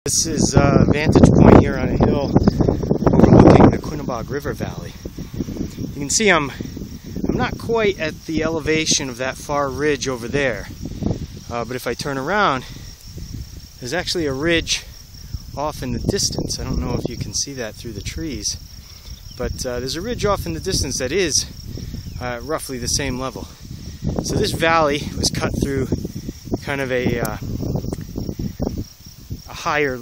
This is a vantage point here on a hill overlooking the Quinnebog River Valley. You can see I'm not quite at the elevation of that far ridge over there, but if I turn around, there's actually a ridge off in the distance. I don't know if you can see that through the trees, but there's a ridge off in the distance that is roughly the same level. So this valley was cut through kind of a higher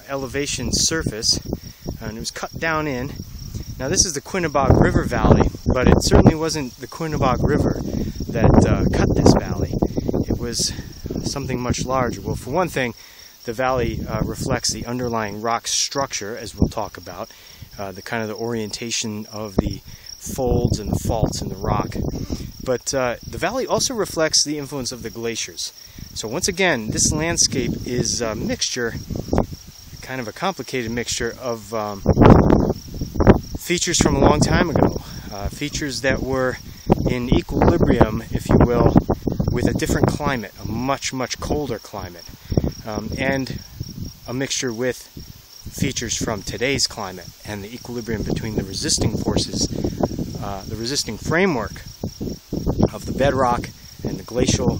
elevation surface, and it was cut down in. Now this is the Quinnebog River Valley, but it certainly wasn't the Quinnebog River that cut this valley. It was something much larger. Well, for one thing, the valley reflects the underlying rock structure, as we'll talk about, the orientation of the folds and the faults in the rock. But the valley also reflects the influence of the glaciers. So once again, this landscape is a mixture, kind of a complicated mixture of features from a long time ago, features that were in equilibrium, if you will, with a different climate, a much, much colder climate, and a mixture with features from today's climate and the equilibrium between the resisting forces, the resisting framework of the bedrock and the glacial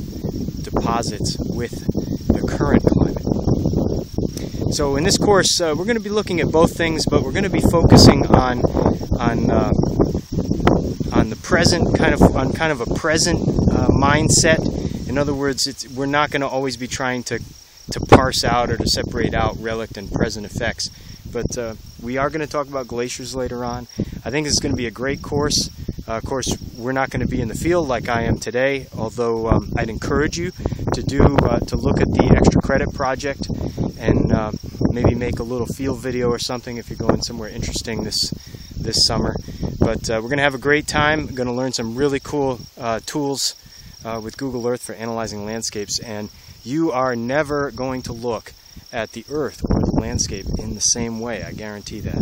deposits with the current climate. So in this course, we're going to be looking at both things, but we're going to be focusing on the present, kind of a present mindset. In other words, we're not going to always be trying to parse out or to separate out relict and present effects, but we are going to talk about glaciers later on. I think it's going to be a great course. Of course, we're not going to be in the field like I am today, although I'd encourage you to look at the extra credit project and maybe make a little field video or something if you're going somewhere interesting this summer. But we're going to have a great time. We're going to learn some really cool tools with Google Earth for analyzing landscapes, and you are never going to look at the Earth or the landscape in the same way, I guarantee that.